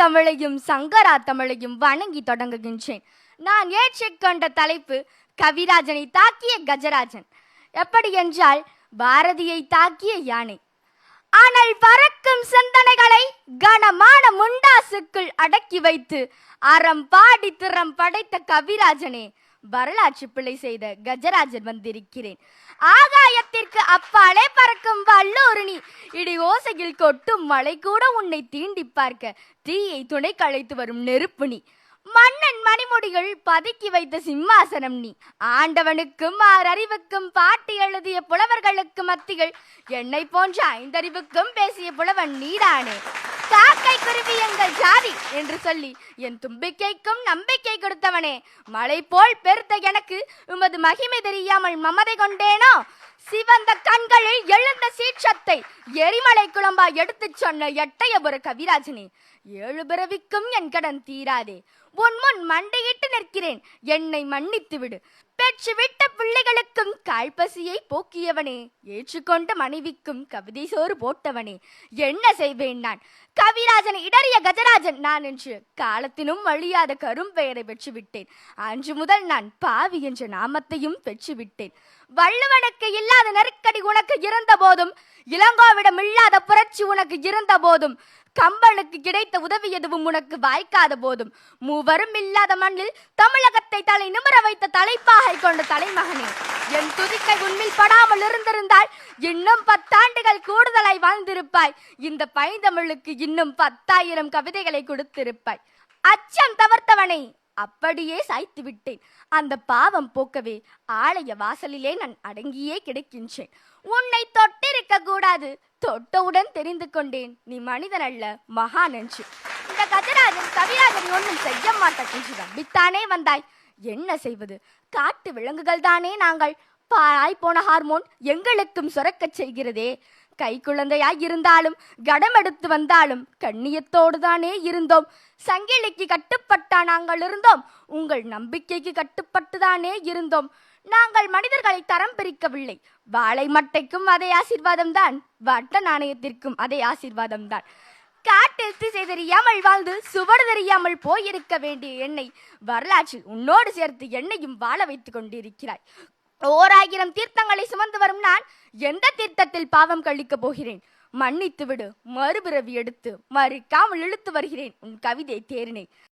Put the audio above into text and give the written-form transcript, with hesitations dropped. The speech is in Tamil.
தமிழையும் சங்கரா தமிழையும் வணங்கி தொடங்குகின்றேன். நான் ஏற்றுக்கொண்ட தலைப்பு கவிராஜனை தாக்கிய கஜராஜன். எப்படி என்றால் பாரதியை தாக்கிய யானை. ஆனால் பறக்கும் சிந்தனைகளை கனமான முண்டாசுக்குள் அடக்கி வைத்து அறம் பாடி திறம் படைத்த கவிராஜனே, வரலாற்று பிழை செய்த கஜராஜன் வந்திருக்கிறேன். ஆகாயத்திற்கு அப்பாலே பறக்கும் வல்லூரணி, இடி ஓசையில் கொட்டும் மழை கூட உன்னை தீண்டி பார்க்க தீயை துணை களைத்து வரும் நெருப்பு நீ. மன்னன் மணிமுடிகள் பதுக்கி வைத்த சிம்மாசனம் நீ. ஆண்டவனுக்கும் ஆறறிவுக்கும் பாட்டி எழுதிய புலவர்களுக்கு மத்திகள் என்னை போன்ற ஐந்தறிவுக்கும் பேசிய புலவன் நீதானே. காக்கை குருவி எங்கள் ஜாதி என்று சொல்லி என் தும்பிக்கைக்கும் நம்பிக்கை கொடுத்தவனே, மலை போல் பெருத்த எனக்கு உமது மகிமை தெரியாமல் மமதை கொண்டேனோ? சிவந்த கண்களில் எழுந்த சீற்றத்தை எரிமலை குழம்பா எடுத்துச் சொன்ன எட்டயபுர கவிராஜனே, 7 பிறவிக்கும் என் கடன் தீராதே. உன் முன் மண்டையிட்டு நிற்கிறேன், என்னை மன்னித்து விடு. பெற்று விட்ட பிள்ளைகளுக்கும் கால்பசியை போக்கியவனே, ஏற்றுக்கொண்ட மனைவிக்கும் கவிதை சோறு போட்டவனே, என்ன செய்வேன் நான்? கவிராஜனை இடறிய கஜராஜன் நான் என்று காலத்தினும் அழியாத கரும்பெயரை பெற்றுவிட்டேன். அன்று முதல் நான் பாவி என்ற நாமத்தையும் பெற்றுவிட்டேன். வள்ளுவனுக்கு இல்லாத நெருக்கடி உனக்கு இருந்த போதும், இளங்கோவிடம் இல்லாத புரட்சி உனக்கு இருந்த போதும், கம்பனுக்கு கிடைத்த உதவி எதுவும் உனக்கு வாய்க்காத போதும், மூவரும் இல்லாத மண்ணில் தமிழகத்தை தலை நிமிர வைத்த தலைப்பாகை கொண்ட தலைமகனே, என் துதிக்கை உண்மையில் படாமல் இருந்திருந்தால் இன்னும் 10 ஆண்டுகள் கூடுதலாய் வாழ்ந்திருப்பாய். இந்த பைந்தமிழுக்கு இன்னும் 10,000 கவிதைகளை கொடுத்திருப்பாய். அச்சம் தவிர்த்தவனை அப்படியே சாய்த்து விட்டேன். அந்த பாவம் போக்கவே ஆலய வாசலிலே நான் அடங்கியே கிடக்கின்றேன். உன்னை தொட்டிருக்க கூடாது, தொட்டவுடன் தெரிந்து கொண்டேன் நீ மனிதன் அல்ல, மகான் என்று. இந்த கஜராஜன் கவிராஜனை ஒன்றும் செய்ய மாட்டேன் நம்பித்தானே வந்தாய். என்ன செய்வது? காட்டு விலங்குகள் தானே நாங்கள். பாழாய் போன ஹார்மோன் எங்களுக்கும் சுரக்க செய்கிறதே. கை குழந்தையாய் இருந்தாலும் கடம் எடுத்து வந்தாலும் கண்ணியத்தோடு தானே இருந்தோம். சங்கிலிக்கு கட்டுப்பட்டா நாங்கள் இருந்தோம், உங்கள் நம்பிக்கைக்கு கட்டுப்பட்டுதானே இருந்தோம். நாங்கள் மனிதர்களை தரம் பிரிக்கவில்லை. வாழை மட்டைக்கும் அதே ஆசீர்வாதம் தான், வட்ட நாணயத்திற்கும் அதே ஆசீர்வாதம் தான். காட்டில் திசை தெரியாமல் வாழ்ந்து சுவடு தெரியாமல் போயிருக்க வேண்டிய என்னை வரலாற்றில் உன்னோடு சேர்த்து என்னையும் வாழ வைத்துக் கொண்டிருக்கிறாய். 1000 தீர்த்தங்களை சுமந்து வரும் நான் எந்த தீர்த்தத்தில் பாவம் கழிக்க போகிறேன்? மன்னித்து விடு. மறுபிறவி எடுத்து மறுக்காமல் இழுத்து வருகிறேன் உன் கவிதை தேரினை.